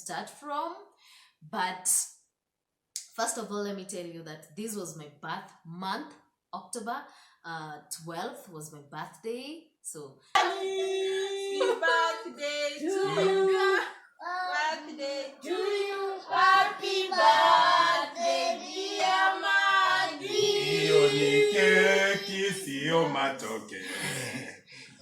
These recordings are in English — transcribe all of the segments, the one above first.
start from. But first of all, let me tell you that this was my birth month. October 12th was my birthday. So happy birthday to you. Birthday to you. Happy birthday, dear Maggie. Hiyo ni keki, sio matoke.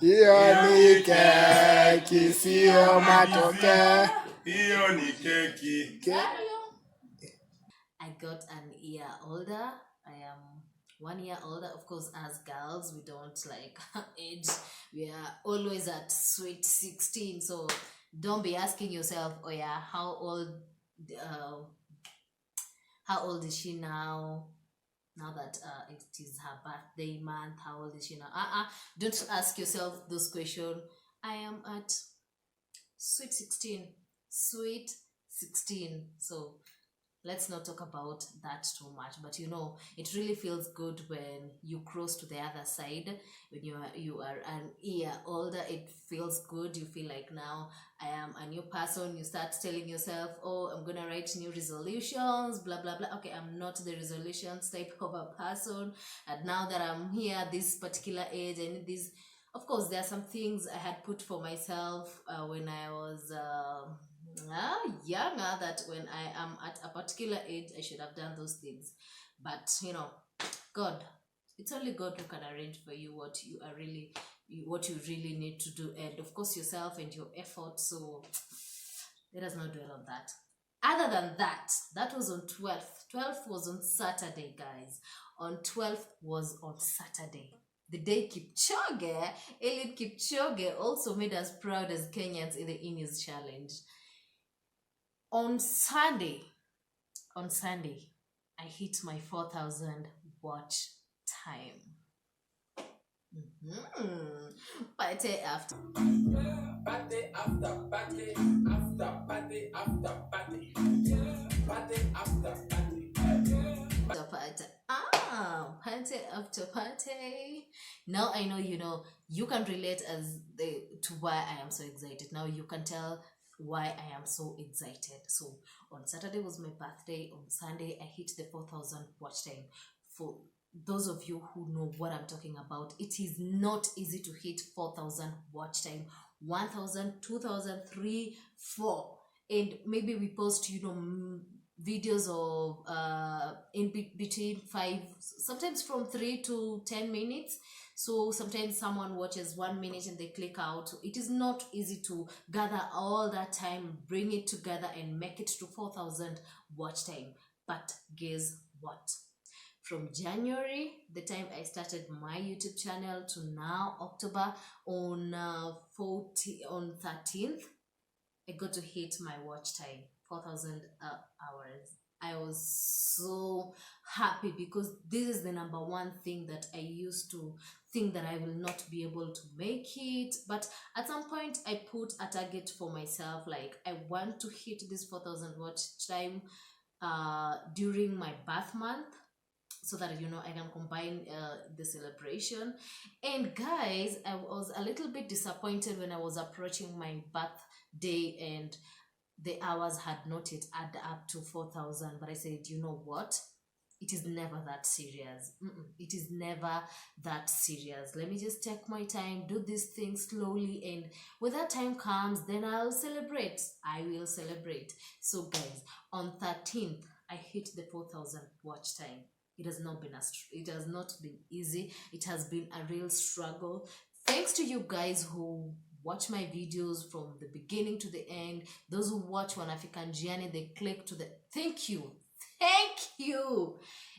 Hiyo ni keki, sio matoke. Hiyo ni keki. I got an year older. I am 1 year older. Of course, as girls, we don't like age. We are always at sweet 16. So don't be asking yourself, oh yeah, how old is she now? Now that it is her birthday month, how old is she now? Don't ask yourself those questions. I am at sweet 16. Sweet 16. So let's not talk about that too much, but you know, it really feels good when you cross to the other side. When you are an year older, it feels good. You feel like now I am a new person. You start telling yourself, oh, I'm gonna write new resolutions, blah blah blah. Okay, I'm not the resolutions type of a person, and now that I'm here this particular age, I need this. Of course, there are some things I had put for myself when I was younger, that when I am at a particular age I should have done those things. But you know, God, it's only God who can arrange for you what you really need to do, and of course yourself and your effort. So let us not dwell on that. Other than that, that was on 12th. 12th was on Saturday, guys. On 12th was on Saturday. The day Eliud Kipchoge also made us proud as Kenyans in the Ineos Challenge. On Sunday, I hit my 4,000 watch time. Party after Party after party, after party after party. Party after party. Party after party. Now I know you can relate to why I am so excited. Now you can tell why I am so excited. So on Saturday was my birthday. On Sunday I hit the 4,000 watch time. For those of you who know what I'm talking about, it is not easy to hit 4,000 watch time. 1,000, 2,000, 3,000, 4,000, and maybe we post videos of in between 5, sometimes from 3 to 10 minutes. So sometimes someone watches 1 minute and they click out. So it is not easy to gather all that time, bring it together and make it to 4,000 watch time. But guess what? From January, the time I started my YouTube channel, to now October, on 13th, I got to hit my watch time, 4,000 hours. I was so happy because this is the number one thing that I used to think that I will not be able to make it. But at some point I put a target for myself, like I want to hit this 4,000 watch time during my birth month, so that I can combine the celebration. And guys, I was a little bit disappointed when I was approaching my birthday and the hours had not yet added up to 4,000. But I said, you know what, it is never that serious. It is never that serious. Let me just take my time, do this thing slowly, and when that time comes, then I'll celebrate. I will celebrate. So guys, on 13th I hit the 4,000 watch time. It has not been easy. It has been a real struggle. Thanks to you guys who watch my videos from the beginning to the end. Those who watch One African Journey, they click to the thank you.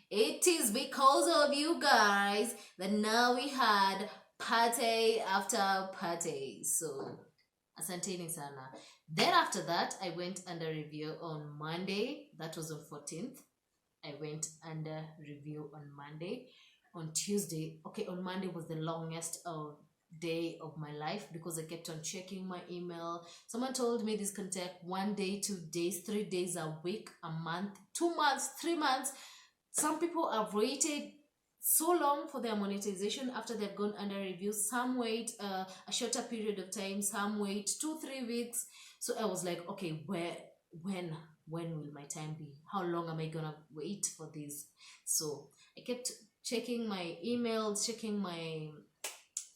It is because of you guys that now we had party after party. So asanteni sana. Then after that, I went under review on Monday. That was on 14th. I went under review on Monday. On Tuesday, on Monday was the longest day of my life because I kept on checking my email. Someone told me this can take 1 day, 2 days, 3 days, a week, a month, 2 months, 3 months. Some people have waited so long for their monetization after they've gone under review. Some wait a shorter period of time, some wait 2-3 weeks. So I was like, okay, when will my time be? How long am I gonna wait for this? So I kept checking my emails, checking my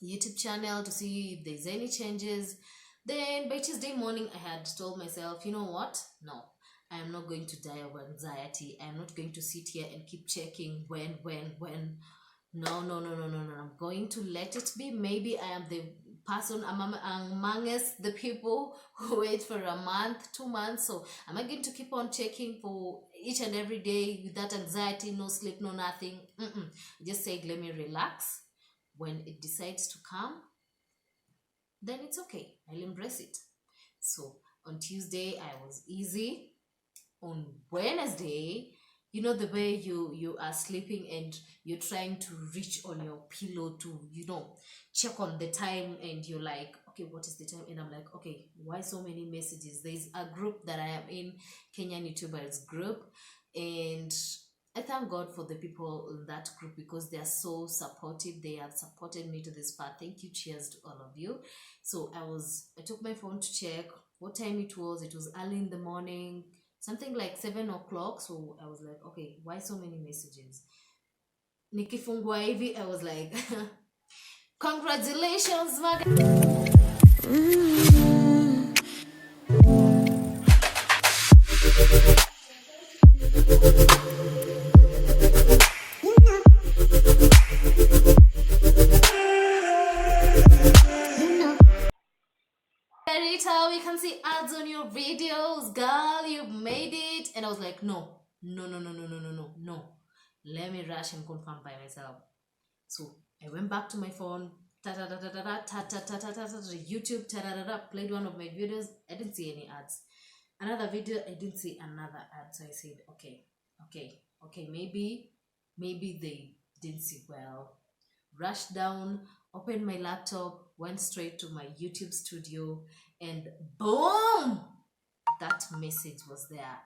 YouTube channel to see if there's any changes. Then by Tuesday morning, I had told myself, you know what? No, I am not going to die of anxiety. I am not going to sit here and keep checking when. No, no, no, no, no, no. I'm going to let it be. Maybe I am the person amongst the people who wait for a month, 2 months. So am I going to keep on checking for each and every day with that anxiety, no sleep, no nothing? Just say, let me relax. When it decides to come, then it's okay. I'll embrace it. So on Tuesday, I was easy. On Wednesday, you know the way you are sleeping and you're trying to reach on your pillow to check on the time, and you're like, okay, what is the time? And I'm like, okay, why so many messages? There's a group that I am in, Kenyan YouTubers group, and I thank God for the people in that group because they are so supportive. They have supported me to this far. Thank you. Cheers to all of you. So I took my phone to check what time it was. It was early in the morning, something like 7 o'clock. So I was like, okay, why so many messages? Nikifungua hivi, I was like, congratulations, Maggarita. We can see ads on your videos, girl. You made it. And I was like, no. Let me rush and confirm by myself. So I went back to my phone, YouTube, played one of my videos. I didn't see any ads. Another video, I didn't see another ad. So I said, okay, maybe they didn't see well. Rushed down, opened my laptop, went straight to my YouTube studio, and boom! That message was there.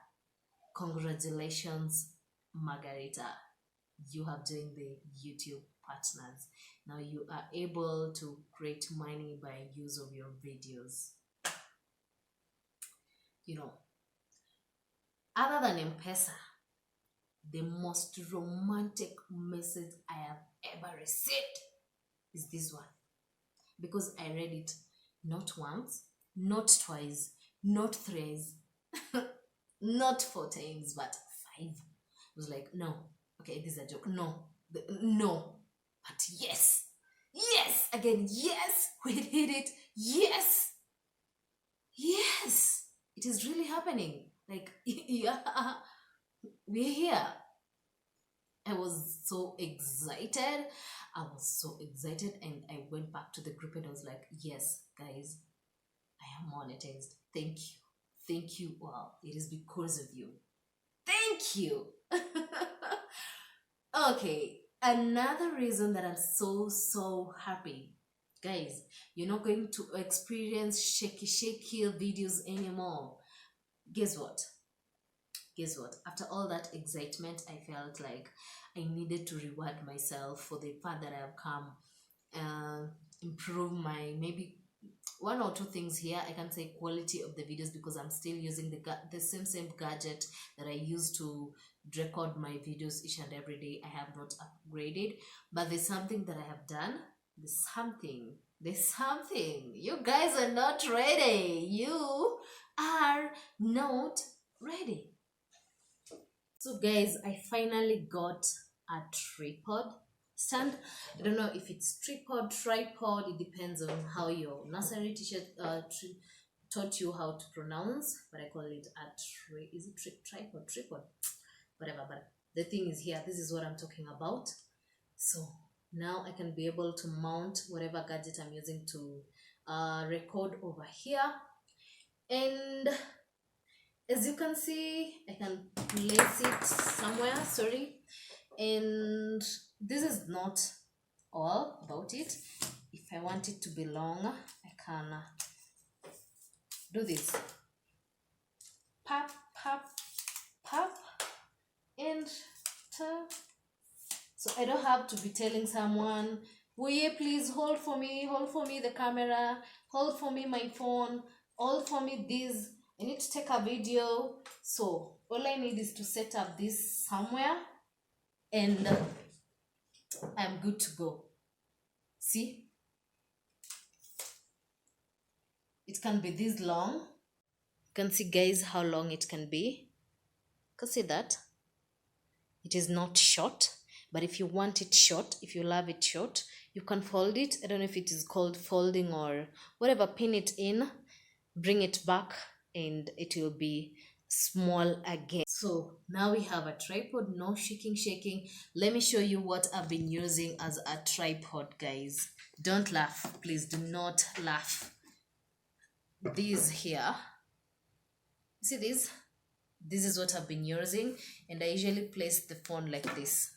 Congratulations, Maggarita. You have joined the YouTube partners. Now you are able to create money by use of your videos. Other than M-Pesa, the most romantic message I have ever received is this one, because I read it not once, not twice, not thrice, not 4 times, but 5. I was like, no, okay, this is a joke. No, but yes, again, yes, we did it. Yes, it is really happening. Like, yeah, we're here. I was so excited. And I went back to the group and I was like, yes, guys, I am monetized. Thank you. Wow, it is because of you. Thank you. Okay, another reason that I'm so happy, guys, you're not going to experience shaky videos anymore. Guess what? After all that excitement, I felt like I needed to reward myself for the fact that I have come, improve my maybe 1 or 2 things here. I can say quality of the videos because I'm still using the same gadget that I use to record my videos each and every day. I have not upgraded, but there's something that I have done. There's something. You guys are not ready. You are not ready. So guys, I finally got a tripod stand. I don't know if it's tripod, it depends on how your nursery teacher taught you how to pronounce, but I call it tripod, whatever. But the thing is here, this is what I'm talking about. So now I can be able to mount whatever gadget I'm using to record over here. And as you can see, I can place it somewhere, and this is not all about it. If I want it to be long, I can do this. Pop, and tap. So I don't have to be telling someone, will you please hold for me the camera, hold for me my phone, hold for me this. I need to take a video. So all I need is to set up this somewhere and I'm good to go. See, it can be this long. You can see, guys, how long it can be. You can see that it is not short, but if you want it short, if you love it short, you can fold it. I don't know if it is called folding or whatever. Pin it in, bring it back, and it will be small again. So now we have a tripod. No shaking. Let me show you what I've been using as a tripod, guys. Don't laugh, please. Do not laugh. These here, see these, this is what I've been using, and I usually place the phone like this.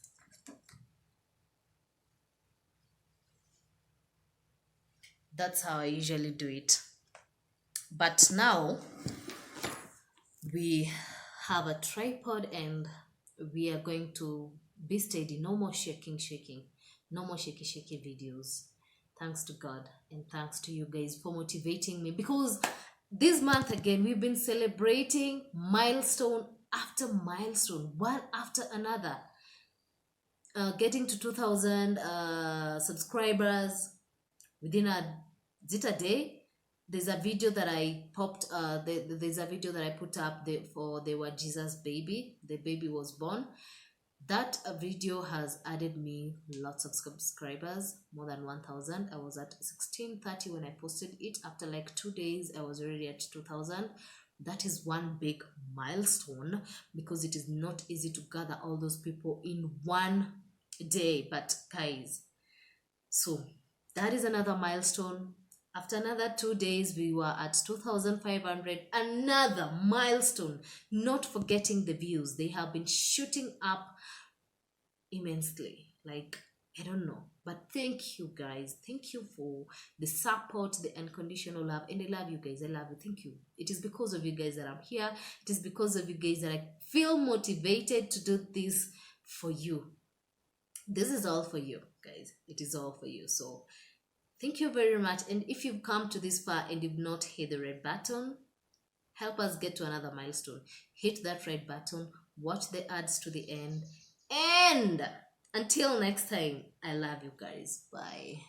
That's how I usually do it. But now we have a tripod and we are going to be steady. No more shaking. No more shaky videos. Thanks to God and thanks to you guys for motivating me, because this month again we've been celebrating milestone after milestone, one after another. Getting to 2,000 subscribers within a day. There's a video that I popped. There's a video that I put up there for they were Jesus baby. The baby was born. That video has added me lots of subscribers, more than 1,000. I was at 1630 when I posted it. After like 2 days, I was already at 2,000. That is one big milestone, because it is not easy to gather all those people in one day. But guys, so that is another milestone. After another 2 days, we were at 2,500. Another milestone. Not forgetting the views. They have been shooting up immensely. Like, I don't know. But thank you, guys. Thank you for the support, the unconditional love. And I love you guys. I love you. Thank you. It is because of you guys that I'm here. It is because of you guys that I feel motivated to do this for you. This is all for you, guys. It is all for you. So thank you very much. And if you've come to this far and you've not hit the red button, help us get to another milestone. Hit that red button, watch the ads to the end, and until next time, I love you guys. Bye.